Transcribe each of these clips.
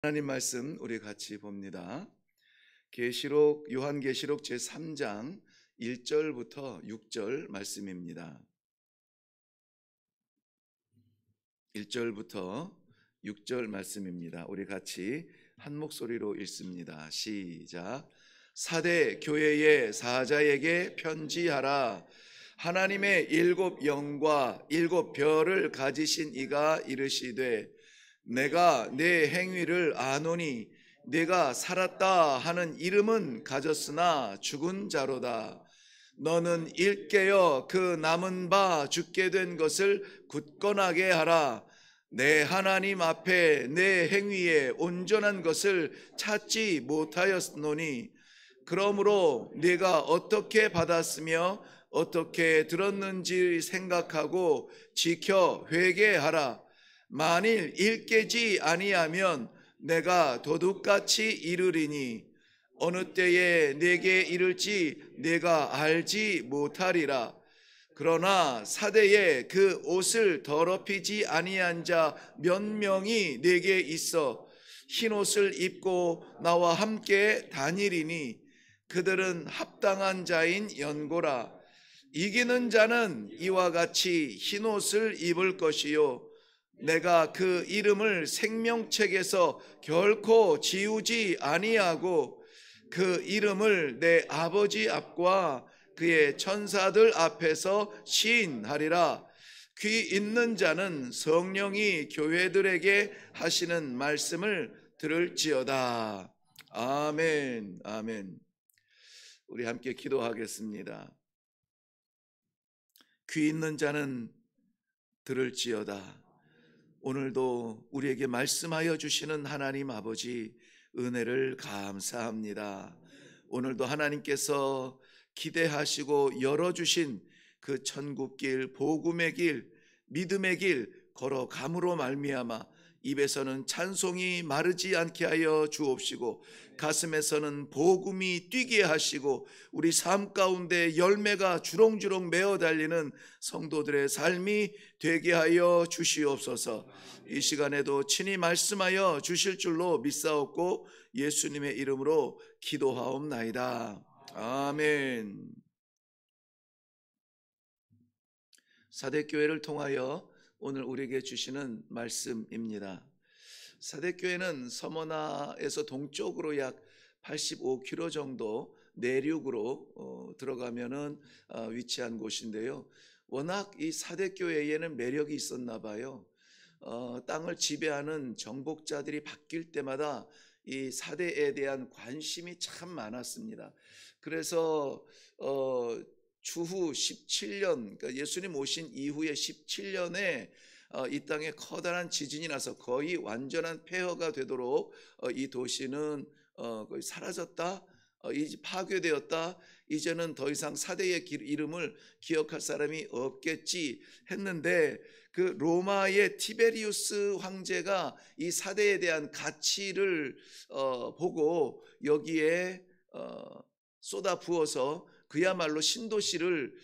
하나님 말씀 우리 같이 봅니다. 계시록 요한계시록 제3장 1절부터 6절 말씀입니다. 1절부터 6절 말씀입니다. 우리 같이 한 목소리로 읽습니다. 시작. 사대 교회의 사자에게 편지하라. 하나님의 일곱 영과 일곱 별을 가지신 이가 이르시되 내가 내 행위를 아노니 내가 살았다 하는 이름은 가졌으나 죽은 자로다. 너는 일깨어 그 남은 바 죽게 된 것을 굳건하게 하라. 내 하나님 앞에 내 행위에 온전한 것을 찾지 못하였노니 그러므로 네가 어떻게 받았으며 어떻게 들었는지 생각하고 지켜 회개하라. 만일 일깨지 아니하면 내가 도둑같이 이르리니 어느 때에 내게 이를지 내가 알지 못하리라. 그러나 사대에 그 옷을 더럽히지 아니한 자 몇 명이 내게 있어 흰 옷을 입고 나와 함께 다니리니 그들은 합당한 자인 연고라. 이기는 자는 이와 같이 흰 옷을 입을 것이요 내가 그 이름을 생명책에서 결코 지우지 아니하고 그 이름을 내 아버지 앞과 그의 천사들 앞에서 시인하리라. 귀 있는 자는 성령이 교회들에게 하시는 말씀을 들을지어다. 아멘. 아멘. 우리 함께 기도하겠습니다. 귀 있는 자는 들을지어다. 오늘도 우리에게 말씀하여 주시는 하나님 아버지 은혜를 감사합니다. 오늘도 하나님께서 기대하시고 열어주신 그 천국길, 복음의 길, 믿음의 길 걸어감으로 말미암아 입에서는 찬송이 마르지 않게 하여 주옵시고 가슴에서는 복음이 뛰게 하시고 우리 삶 가운데 열매가 주렁주렁 메어 달리는 성도들의 삶이 되게 하여 주시옵소서. 이 시간에도 친히 말씀하여 주실 줄로 믿사옵고 예수님의 이름으로 기도하옵나이다. 아멘. 사대교회를 통하여 오늘 우리에게 주시는 말씀입니다. 사대교회는 서머나에서 동쪽으로 약 85km 정도 내륙으로 들어가면은 위치한 곳인데요. 워낙 이 사대교회에는 매력이 있었나 봐요. 땅을 지배하는 정복자들이 바뀔 때마다 이 사대에 대한 관심이 참 많았습니다. 그래서 추후 17년, 그러니까 예수님 오신 이후에 17년에 이 땅에 커다란 지진이 나서 거의 완전한 폐허가 되도록 이 도시는 거의 사라졌다, 파괴되었다. 이제는 더 이상 사대의 이름을 기억할 사람이 없겠지 했는데 그 로마의 티베리우스 황제가 이 사대에 대한 가치를 보고 여기에 쏟아 부어서 그야말로 신도시를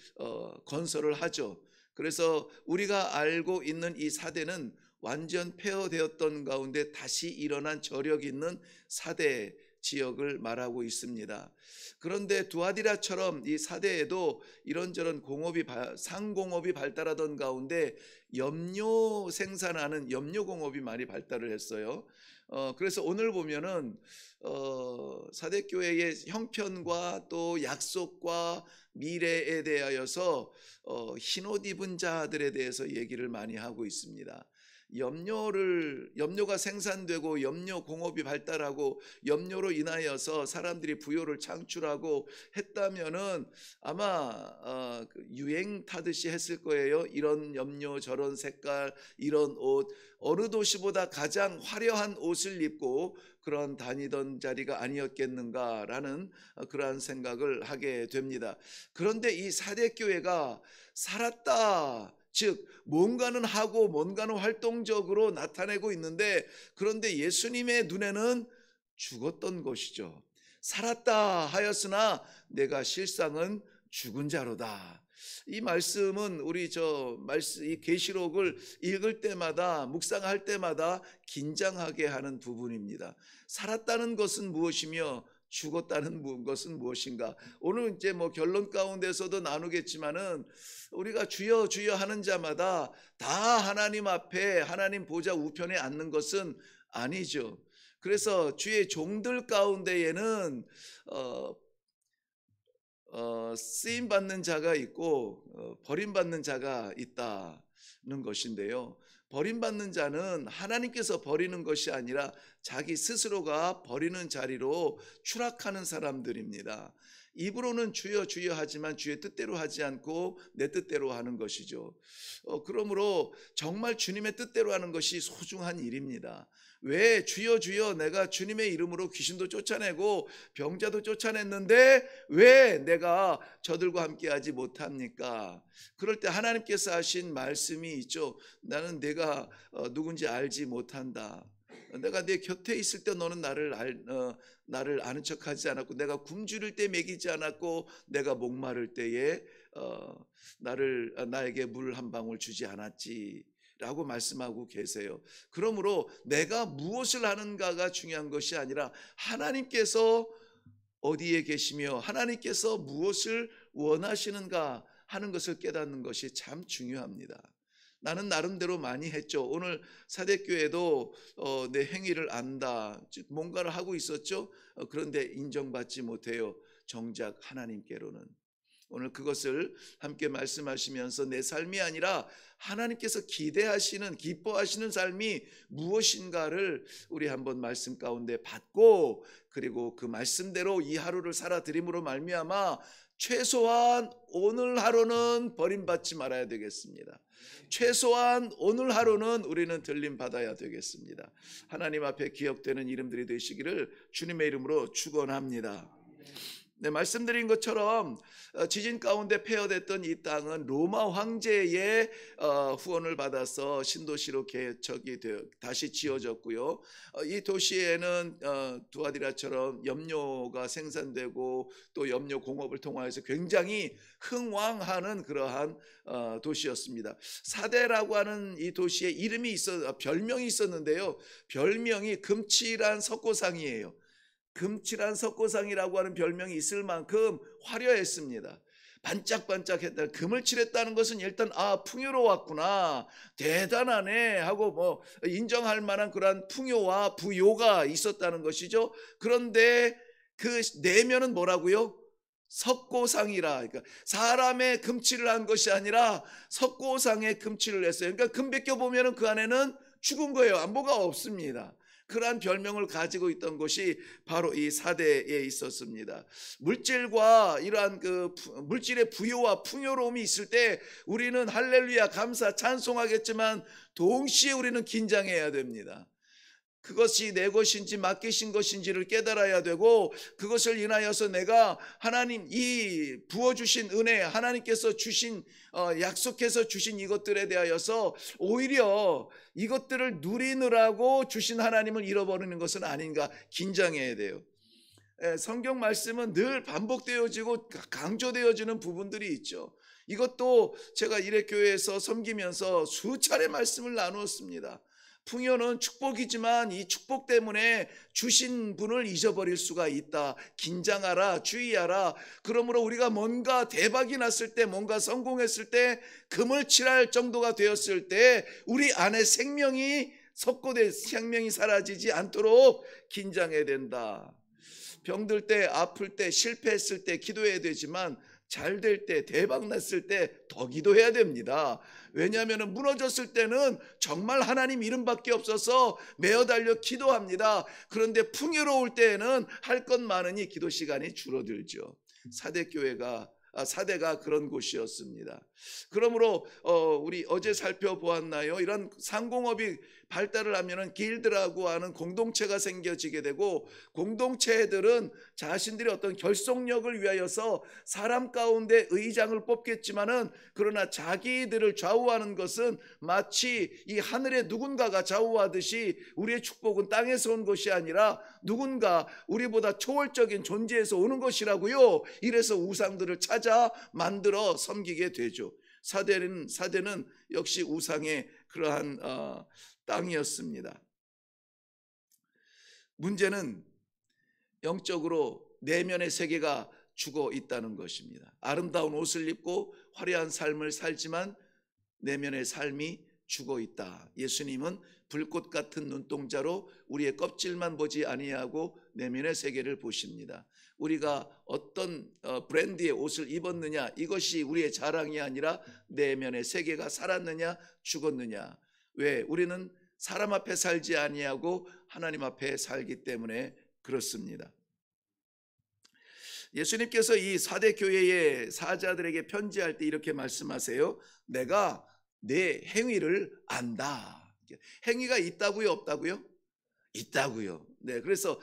건설을 하죠. 그래서 우리가 알고 있는 이 사대는 완전 폐허되었던 가운데 다시 일어난 저력 있는 사대 지역을 말하고 있습니다. 그런데 두아디라처럼 이 사대에도 이런저런 상공업이 발달하던 가운데 염료 생산하는 염료공업이 많이 발달을 했어요. 그래서 오늘 보면은 사대교회의 형편과 또 약속과 미래에 대하여서 흰옷 입은 자들에 대해서 얘기를 많이 하고 있습니다. 염료가 생산되고 염료 공업이 발달하고 염료로 인하여서 사람들이 부요를 창출하고 했다면은 아마 유행 타듯이 했을 거예요. 이런 염료, 저런 색깔, 이런 옷, 어느 도시보다 가장 화려한 옷을 입고 그런 다니던 자리가 아니었겠는가라는 그러한 생각을 하게 됩니다. 그런데 이 사대교회가 살았다, 즉 뭔가는 하고 뭔가는 활동적으로 나타내고 있는데 그런데 예수님의 눈에는 죽었던 것이죠. 살았다 하였으나 내가 실상은 죽은 자로다. 이 말씀은 우리 이 계시록을 읽을 때마다 묵상할 때마다 긴장하게 하는 부분입니다. 살았다는 것은 무엇이며 죽었다는 것은 무엇인가? 오늘 이제 결론 가운데서도 나누겠지만은 우리가 주여 주여 하는 자마다 다 하나님 앞에 하나님 보좌 우편에 앉는 것은 아니죠. 그래서 주의 종들 가운데에는 쓰임 받는 자가 있고 버림받는 자가 있다는 것인데요. 버림받는 자는 하나님께서 버리는 것이 아니라 자기 스스로가 버리는 자리로 추락하는 사람들입니다. 입으로는 주여 주여 하지만 주의 뜻대로 하지 않고 내 뜻대로 하는 것이죠. 그러므로 정말 주님의 뜻대로 하는 것이 소중한 일입니다. 왜 주여 주여 내가 주님의 이름으로 귀신도 쫓아내고 병자도 쫓아냈는데 왜 내가 저들과 함께하지 못합니까? 그럴 때 하나님께서 하신 말씀이 있죠. 나는 내가 누군지 알지 못한다. 내가 내 곁에 있을 때 너는 나를 아는 척하지 않았고, 내가 굶주릴 때 먹이지 않았고, 내가 목마를 때에 나에게 물 한 방울 주지 않았지 라고 말씀하고 계세요. 그러므로 내가 무엇을 하는가가 중요한 것이 아니라 하나님께서 어디에 계시며 하나님께서 무엇을 원하시는가 하는 것을 깨닫는 것이 참 중요합니다. 나는 나름대로 많이 했죠. 오늘 사대교회도 내 행위를 안다, 즉 뭔가를 하고 있었죠. 그런데 인정받지 못해요. 정작 하나님께로는. 오늘 그것을 함께 말씀하시면서 내 삶이 아니라 하나님께서 기뻐하시는 삶이 무엇인가를 우리 한번 말씀 가운데 받고, 그리고 그 말씀대로 이 하루를 살아드림으로 말미암아 최소한 오늘 하루는 버림받지 말아야 되겠습니다. 최소한 오늘 하루는 우리는 들림받아야 되겠습니다. 하나님 앞에 기억되는 이름들이 되시기를 주님의 이름으로 축원합니다. 네, 말씀드린 것처럼 지진 가운데 폐허됐던 이 땅은 로마 황제의 후원을 받아서 신도시로 개척이 되어 다시 지어졌고요. 이 도시에는 두아디라처럼 염료가 생산되고 또 염료 공업을 통하여서 굉장히 흥왕하는 그러한 도시였습니다. 사대라고 하는 이 도시의 별명이 있었는데요. 별명이 금칠한 석고상이에요. 금칠한 석고상이라고 하는 별명이 있을 만큼 화려했습니다. 반짝반짝했다. 금을 칠했다는 것은 일단 풍요로웠구나, 대단하네 하고 인정할 만한 그러한 풍요와 부요가 있었다는 것이죠. 그런데 그 내면은 뭐라고요? 석고상이라. 그러니까 사람의 금칠을 한 것이 아니라 석고상의 금칠을 했어요. 그러니까 금 벗겨보면 그 안에는 죽은 거예요. 안보가 없습니다. 그러한 별명을 가지고 있던 것이 바로 이 사대에 있었습니다. 물질과 이러한 물질의 부요와 풍요로움이 있을 때 우리는 할렐루야 감사 찬송하겠지만 동시에 우리는 긴장해야 됩니다. 그것이 내 것인지 맡기신 것인지를 깨달아야 되고, 그것을 인하여서 내가 하나님 이 부어주신 은혜, 하나님께서 주신 약속해서 주신 이것들에 대하여서 오히려 이것들을 누리느라고 주신 하나님을 잃어버리는 것은 아닌가 긴장해야 돼요. 성경 말씀은 늘 반복되어지고 강조되어지는 부분들이 있죠. 이것도 제가 일회교회에서 섬기면서 수차례 말씀을 나누었습니다. 풍요는 축복이지만 이 축복 때문에 주신 분을 잊어버릴 수가 있다. 긴장하라, 주의하라. 그러므로 우리가 뭔가 대박이 났을 때, 뭔가 성공했을 때, 금을 칠할 정도가 되었을 때 우리 안에 생명이 섞고된 생명이 사라지지 않도록 긴장해야 된다. 병들 때, 아플 때, 실패했을 때 기도해야 되지만 잘 될 때, 대박 났을 때 더 기도해야 됩니다. 왜냐하면 무너졌을 때는 정말 하나님 이름밖에 없어서 매어 달려 기도합니다. 그런데 풍요로울 때에는 할 것 많으니 기도 시간이 줄어들죠. 사대가 그런 곳이었습니다. 그러므로 우리 어제 살펴보았나요? 이런 상공업이 발달을 하면은 길드라고 하는 공동체가 생겨지게 되고, 공동체들은 자신들의 어떤 결속력을 위하여서 사람 가운데 의장을 뽑겠지만은, 그러나 자기들을 좌우하는 것은 마치 이 하늘에 누군가가 좌우하듯이 우리의 축복은 땅에서 온 것이 아니라 누군가 우리보다 초월적인 존재에서 오는 것이라고요. 이래서 우상들을 찾아 찾아 만들어 섬기게 되죠. 사대는 역시 우상의 그러한 땅이었습니다. 문제는 영적으로 내면의 세계가 죽어 있다는 것입니다. 아름다운 옷을 입고 화려한 삶을 살지만 내면의 삶이 죽어 있다. 예수님은 불꽃 같은 눈동자로 우리의 껍질만 보지 아니하고 내면의 세계를 보십니다. 우리가 어떤 브랜드의 옷을 입었느냐, 이것이 우리의 자랑이 아니라 내면의 세계가 살았느냐 죽었느냐. 왜? 우리는 사람 앞에 살지 아니하고 하나님 앞에 살기 때문에 그렇습니다. 예수님께서 이 사대 교회의 사자들에게 편지할 때 이렇게 말씀하세요. 내가 내 행위를 안다. 행위가 있다고요, 없다고요? 있다고요. 네, 그래서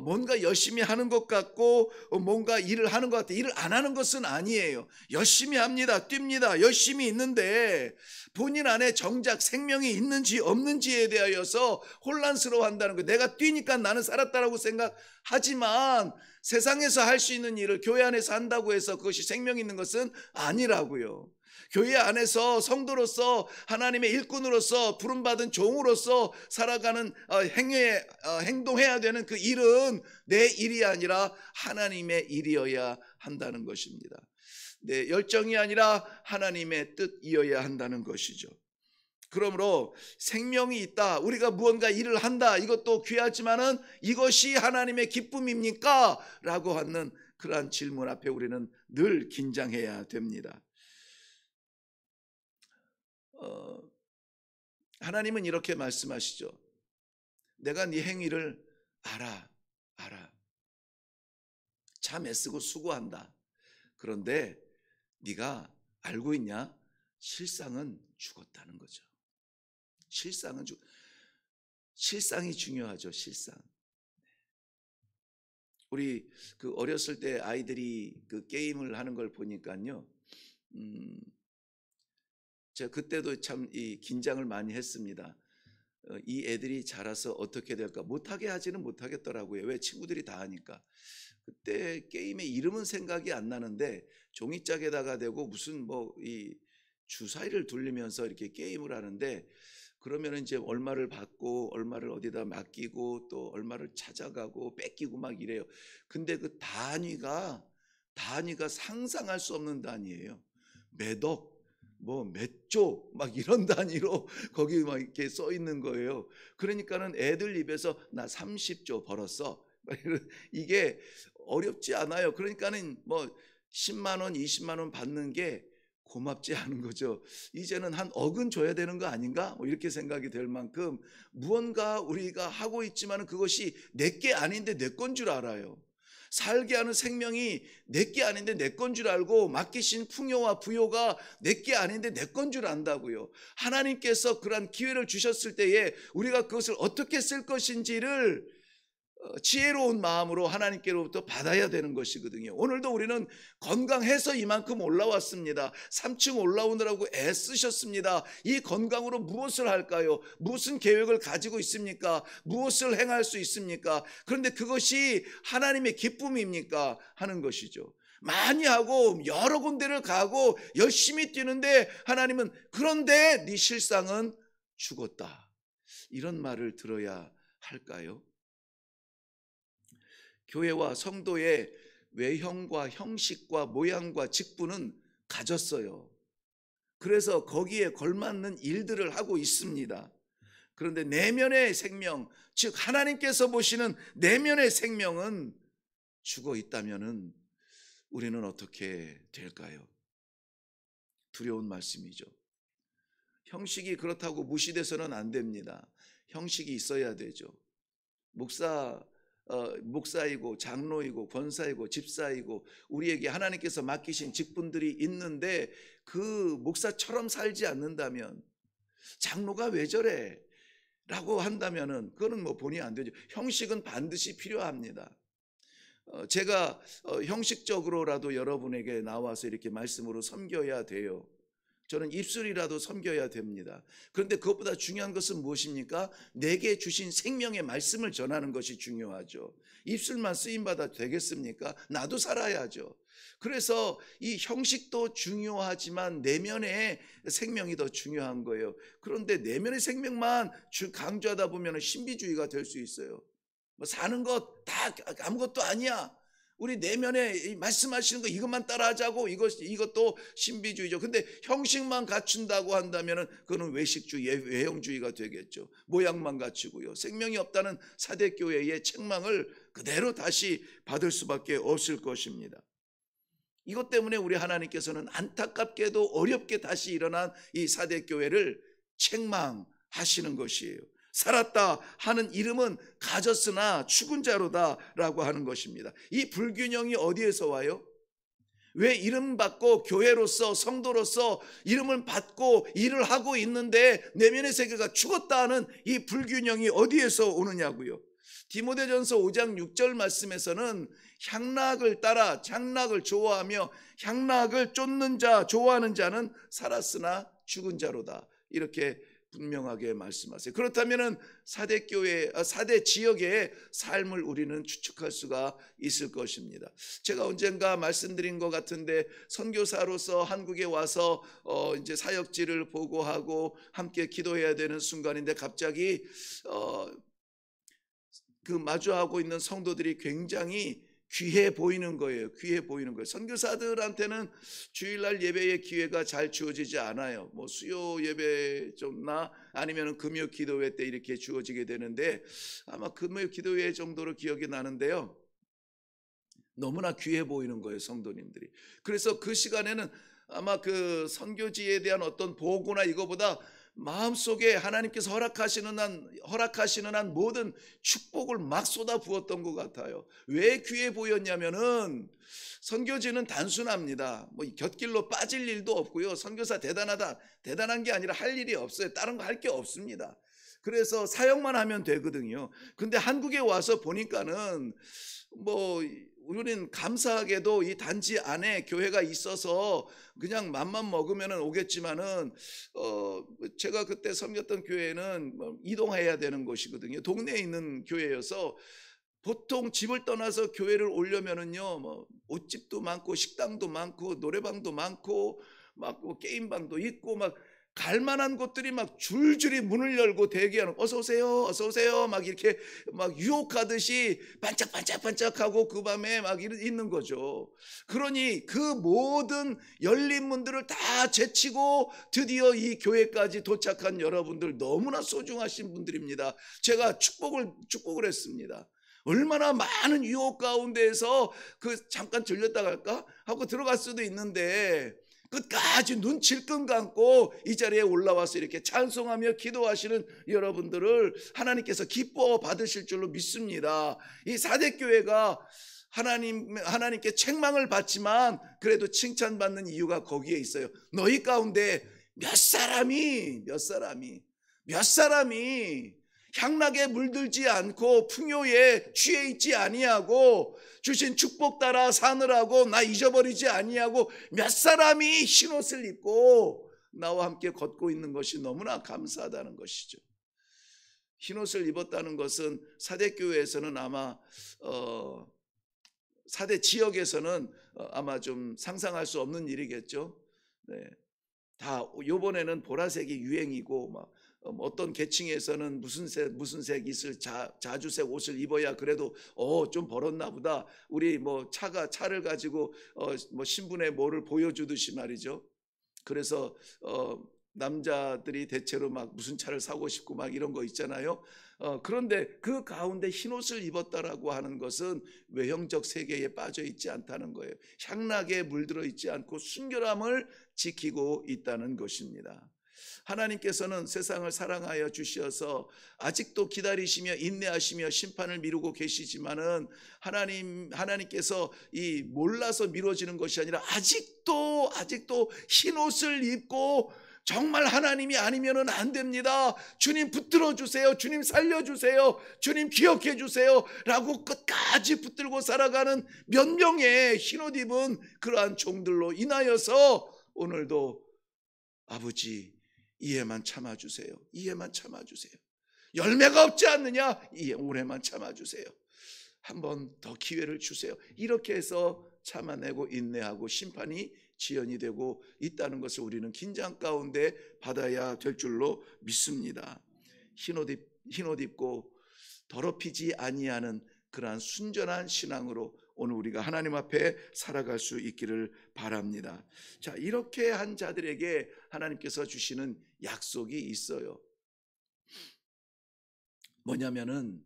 뭔가 열심히 하는 것 같고 뭔가 일을 하는 것 같아. 일을 안 하는 것은 아니에요. 열심히 합니다. 뜁니다. 열심히 있는데 본인 안에 정작 생명이 있는지 없는지에 대하여서 혼란스러워한다는 거예요. 내가 뛰니까 나는 살았다라고 생각하지만 세상에서 할 수 있는 일을 교회 안에서 한다고 해서 그것이 생명 있는 것은 아니라고요. 교회 안에서 성도로서 하나님의 일꾼으로서 부름받은 종으로서 살아가는 행동해야 되는 그 일은 내 일이 아니라 하나님의 일이어야 한다는 것입니다. 내 열정이 아니라 하나님의 뜻이어야 한다는 것이죠. 그러므로 생명이 있다, 우리가 무언가 일을 한다, 이것도 귀하지만은 이것이 하나님의 기쁨입니까? 라고 하는 그러한 질문 앞에 우리는 늘 긴장해야 됩니다. 하나님은 이렇게 말씀하시죠. 내가 네 행위를 알아. 참 애쓰고 수고한다. 그런데 네가 알고 있냐? 실상은 죽었다는 거죠. 실상이 중요하죠. 실상. 우리 그 어렸을 때 아이들이 그 게임을 하는 걸 보니까요. 제가 그때도 참 이 긴장을 많이 했습니다. 이 애들이 자라서 어떻게 될까? 못하게 하지는 못하겠더라고요. 왜? 친구들이 다 하니까. 그때 게임의 이름은 생각이 안 나는데 종이짝에다가 대고 무슨 뭐 이 주사위를 돌리면서 이렇게 게임을 하는데, 그러면 이제 얼마를 받고 얼마를 어디다 맡기고 또 얼마를 찾아가고 뺏기고 막 이래요. 근데 그 단위가 상상할 수 없는 단위예요. 몇억, 뭐 몇 조 막 이런 단위로 거기 막 이렇게 써 있는 거예요. 그러니까는 애들 입에서 나 30조 벌었어. 이게 어렵지 않아요. 그러니까는 뭐 10만 원, 20만 원 받는 게 고맙지 않은 거죠. 이제는 한 억은 줘야 되는 거 아닌가? 뭐 이렇게 생각이 될 만큼 무언가 우리가 하고 있지만 그것이 내게 아닌데 내 건 줄 알아요. 살게 하는 생명이 내게 아닌데 내 건 줄 알고 맡기신 풍요와 부요가 내게 아닌데 내 건 줄 안다고요. 하나님께서 그러한 기회를 주셨을 때에 우리가 그것을 어떻게 쓸 것인지를 지혜로운 마음으로 하나님께로부터 받아야 되는 것이거든요. 오늘도 우리는 건강해서 이만큼 올라왔습니다. 3층 올라오느라고 애쓰셨습니다. 이 건강으로 무엇을 할까요? 무슨 계획을 가지고 있습니까? 무엇을 행할 수 있습니까? 그런데 그것이 하나님의 기쁨입니까? 하는 것이죠. 많이 하고 여러 군데를 가고 열심히 뛰는데 하나님은 그런데 네 실상은 죽었다, 이런 말을 들어야 할까요? 교회와 성도의 외형과 형식과 모양과 직분은 가졌어요. 그래서 거기에 걸맞는 일들을 하고 있습니다. 그런데 내면의 생명, 즉 하나님께서 보시는 내면의 생명은 죽어 있다면은 우리는 어떻게 될까요? 두려운 말씀이죠. 형식이 그렇다고 무시돼서는 안 됩니다. 형식이 있어야 되죠. 목사이고 장로이고 권사이고 집사이고 우리에게 하나님께서 맡기신 직분들이 있는데 그 목사처럼 살지 않는다면, 장로가 왜 저래? 라고 한다면은 그거는 뭐 본의 안 되죠. 형식은 반드시 필요합니다. 제가 형식적으로라도 여러분에게 나와서 이렇게 말씀으로 섬겨야 돼요. 저는 입술이라도 섬겨야 됩니다. 그런데 그것보다 중요한 것은 무엇입니까? 내게 주신 생명의 말씀을 전하는 것이 중요하죠. 입술만 쓰임받아 되겠습니까? 나도 살아야죠. 그래서 이 형식도 중요하지만 내면의 생명이 더 중요한 거예요. 그런데 내면의 생명만 강조하다 보면 신비주의가 될 수 있어요. 뭐 사는 것 다 아무것도 아니야. 우리 내면에 말씀하시는 거 이것만 따라하자고, 이것도 신비주의죠. 근데 형식만 갖춘다고 한다면은 그거는 외식주의, 외형주의가 되겠죠. 모양만 갖추고요. 생명이 없다는 사대교회의 책망을 그대로 다시 받을 수밖에 없을 것입니다. 이것 때문에 우리 하나님께서는 안타깝게도 어렵게 다시 일어난 이 사대교회를 책망하시는 것이에요. 살았다 하는 이름은 가졌으나 죽은 자로다라고 하는 것입니다. 이 불균형이 어디에서 와요? 왜 이름 받고 교회로서 성도로서 이름을 받고 일을 하고 있는데 내면의 세계가 죽었다 하는 이 불균형이 어디에서 오느냐고요. 디모데전서 5장 6절 말씀에서는 향락을 따라 향락을 좋아하며 향락을 쫓는 자 좋아하는 자는 살았으나 죽은 자로다, 이렇게 분명하게 말씀하세요. 그렇다면 사대교회, 사대 지역의 삶을 우리는 추측할 수가 있을 것입니다. 제가 언젠가 말씀드린 것 같은데 선교사로서 한국에 와서 이제 사역지를 보고하고 함께 기도해야 되는 순간인데 갑자기 그 마주하고 있는 성도들이 굉장히 귀해 보이는 거예요. 귀해 보이는 거예요. 선교사들한테는 주일날 예배의 기회가 잘 주어지지 않아요. 뭐 수요 예배 좀나 아니면 금요 기도회 때 이렇게 주어지게 되는데 아마 금요 기도회 정도로 기억이 나는데요. 너무나 귀해 보이는 거예요, 성도님들이. 그래서 그 시간에는 아마 그 선교지에 대한 어떤 보고나 이거보다 마음속에 하나님께서 허락하시는 한 모든 축복을 막 쏟아 부었던 것 같아요. 왜 귀해 보였냐면은 선교지는 단순합니다. 뭐 곁길로 빠질 일도 없고요. 선교사 대단한 게 아니라 할 일이 없어요. 다른 거 할 게 없습니다. 그래서 사역만 하면 되거든요. 근데 한국에 와서 보니까는 뭐 우리는 감사하게도 이 단지 안에 교회가 있어서 그냥 맘만 먹으면 오겠지만은 제가 그때 섬겼던 교회는 이동해야 되는 곳이거든요. 동네에 있는 교회여서 보통 집을 떠나서 교회를 오려면은요, 뭐 옷집도 많고 식당도 많고 노래방도 많고 막 게임방도 있고 막 갈만한 곳들이 막 줄줄이 문을 열고 대기하는, 어서 오세요 막 이렇게 막 유혹하듯이 반짝반짝하고 그 밤에 막 있는 거죠. 그러니 그 모든 열린 문들을 다 제치고 드디어 이 교회까지 도착한 여러분들 너무나 소중하신 분들입니다. 제가 축복을 했습니다. 얼마나 많은 유혹 가운데에서 잠깐 들렸다 갈까 하고 들어갈 수도 있는데 끝까지 눈 질끈 감고 이 자리에 올라와서 이렇게 찬송하며 기도하시는 여러분들을 하나님께서 기뻐 받으실 줄로 믿습니다. 이 사대교회가 하나님께 책망을 받지만 그래도 칭찬받는 이유가 거기에 있어요. 너희 가운데 몇 사람이 향락에 물들지 않고 풍요에 취해 있지 아니하고 주신 축복 따라 사느라고 나 잊어버리지 아니하고 몇 사람이 흰옷을 입고 나와 함께 걷고 있는 것이 너무나 감사하다는 것이죠. 흰옷을 입었다는 것은 사대교회에서는 아마 사대 지역에서는 아마 좀 상상할 수 없는 일이겠죠. 네. 다 요번에는 보라색이 유행이고 막 어떤 계층에서는 무슨 색 있을 자주색 옷을 입어야 그래도 좀 벌었나 보다. 우리 뭐 차를 가지고 뭐 신분의 뭐를 보여주듯이 말이죠. 그래서 남자들이 대체로 막 무슨 차를 사고 싶고 막 이런 거 있잖아요. 그런데 그 가운데 흰옷을 입었다라고 하는 것은 외형적 세계에 빠져 있지 않다는 거예요. 향락에 물들어 있지 않고 순결함을 지키고 있다는 것입니다. 하나님께서는 세상을 사랑하여 주셔서 아직도 기다리시며 인내하시며 심판을 미루고 계시지만은 하나님께서 이 몰라서 미뤄지는 것이 아니라 아직도 흰옷을 입고 정말 하나님이 아니면은 안 됩니다. 주님 붙들어 주세요. 주님 살려 주세요. 주님 기억해 주세요. 라고 끝까지 붙들고 살아가는 몇 명의 흰옷 입은 그러한 종들로 인하여서 오늘도 아버지, 이해만 참아주세요. 이해만 참아주세요. 열매가 없지 않느냐? 이해 올해만 참아주세요. 한 번 더 기회를 주세요. 이렇게 해서 참아내고 인내하고 심판이 지연이 되고 있다는 것을 우리는 긴장 가운데 받아야 될 줄로 믿습니다. 흰옷 입고 더럽히지 아니하는 그러한 순전한 신앙으로 오늘 우리가 하나님 앞에 살아갈 수 있기를 바랍니다. 자, 이렇게 한 자들에게 하나님께서 주시는 약속이 있어요. 뭐냐면은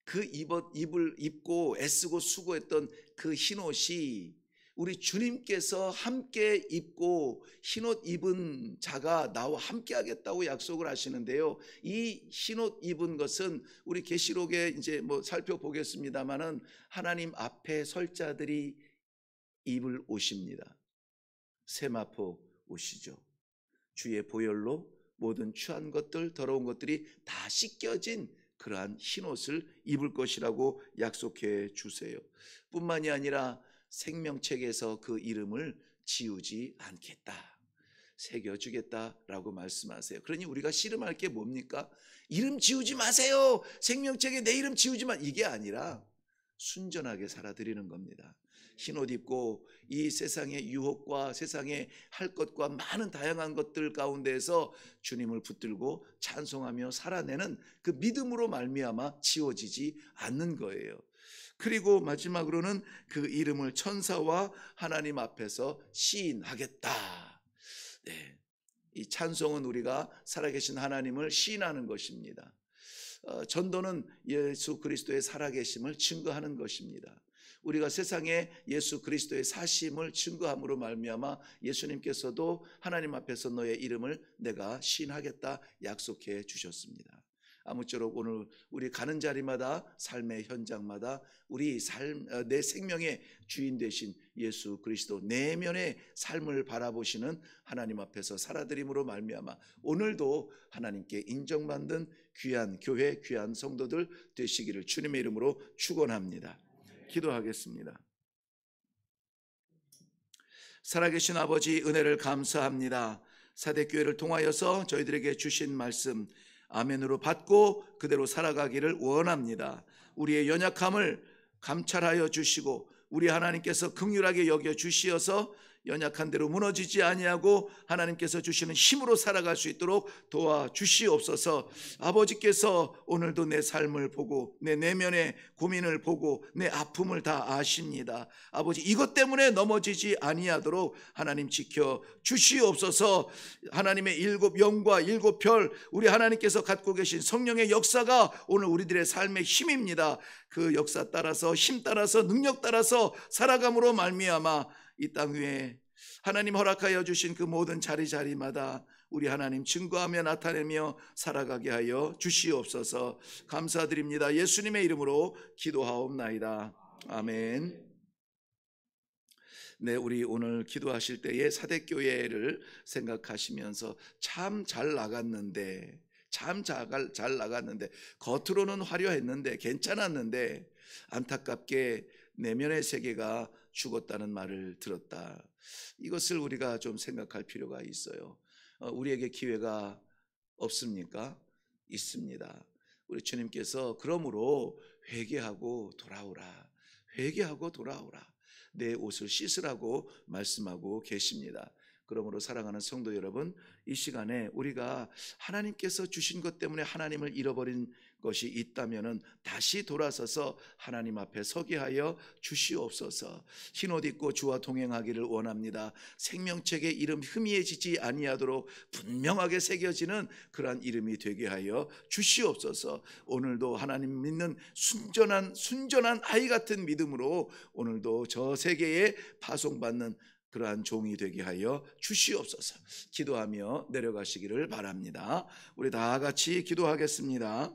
그 입을 입고 애쓰고 수고했던 그 흰옷이 우리 주님께서 함께 입고 흰옷 입은 자가 나와 함께 하겠다고 약속을 하시는데요. 이 흰옷 입은 것은 우리 계시록에 이제 뭐 살펴보겠습니다만은 하나님 앞에 설 자들이 입을 옷입니다. 세마포 옷이죠. 주의 보혈로 모든 추한 것들, 더러운 것들이 다 씻겨진 그러한 흰옷을 입을 것이라고 약속해 주세요. 뿐만이 아니라 생명책에서 그 이름을 지우지 않겠다, 새겨주겠다라고 말씀하세요. 그러니 우리가 씨름할 게 뭡니까? 이름 지우지 마세요. 생명책에 내 이름 지우지 마. 이게 아니라 순전하게 살아드리는 겁니다. 흰옷 입고 이 세상의 유혹과 세상에 할 것과 많은 다양한 것들 가운데에서 주님을 붙들고 찬송하며 살아내는 그 믿음으로 말미암아 지워지지 않는 거예요. 그리고 마지막으로는 그 이름을 천사와 하나님 앞에서 시인하겠다. 네, 이 찬송은 우리가 살아계신 하나님을 시인하는 것입니다. 전도는 예수 그리스도의 살아계심을 증거하는 것입니다. 우리가 세상에 예수 그리스도의 사심을 증거함으로 말미암아 예수님께서도 하나님 앞에서 너의 이름을 내가 시인하겠다 약속해 주셨습니다. 아무쪼록 오늘 우리 가는 자리마다 삶의 현장마다 우리 내 생명의 주인 되신 예수 그리스도 내면의 삶을 바라보시는 하나님 앞에서 살아드림으로 말미암아 오늘도 하나님께 인정받는 귀한 교회, 귀한 성도들 되시기를 주님의 이름으로 축원합니다. 기도하겠습니다. 살아계신 아버지, 은혜를 감사합니다. 사대교회를 통하여서 저희들에게 주신 말씀 아멘으로 받고 그대로 살아가기를 원합니다. 우리의 연약함을 감찰하여 주시고 우리 하나님께서 긍휼하게 여겨 주시어서 연약한 대로 무너지지 아니하고 하나님께서 주시는 힘으로 살아갈 수 있도록 도와주시옵소서. 아버지께서 오늘도 내 삶을 보고 내 내면의 고민을 보고 내 아픔을 다 아십니다. 아버지, 이것 때문에 넘어지지 아니하도록 하나님 지켜 주시옵소서. 하나님의 일곱 영과 일곱 별, 우리 하나님께서 갖고 계신 성령의 역사가 오늘 우리들의 삶의 힘입니다. 그 역사 따라서, 힘 따라서, 능력 따라서 살아감으로 말미암아 이 땅 위에 하나님 허락하여 주신 그 모든 자리마다 우리 하나님 증거하며 나타내며 살아가게 하여 주시옵소서. 감사드립니다. 예수님의 이름으로 기도하옵나이다. 아멘. 네, 우리 오늘 기도하실 때에 사대교회를 생각하시면서 참 잘 나갔는데, 겉으로는 화려했는데 괜찮았는데 안타깝게 내면의 세계가 죽었다는 말을 들었다. 이것을 우리가 좀 생각할 필요가 있어요. 우리에게 기회가 없습니까? 있습니다. 우리 주님께서 그러므로 회개하고 돌아오라. 내 옷을 씻으라고 말씀하고 계십니다. 그러므로 사랑하는 성도 여러분, 이 시간에 우리가 하나님께서 주신 것 때문에 하나님을 잃어버린 것이 있다면 다시 돌아서서 하나님 앞에 서게 하여 주시옵소서. 흰옷 입고 주와 동행하기를 원합니다. 생명책의 이름 희미해지지 아니하도록 분명하게 새겨지는 그러한 이름이 되게 하여 주시옵소서. 오늘도 하나님 믿는 순전한 아이 같은 믿음으로 오늘도 저 세계에 파송받는 그러한 종이 되게 하여 주시옵소서. 기도하며 내려가시기를 바랍니다. 우리 다 같이 기도하겠습니다.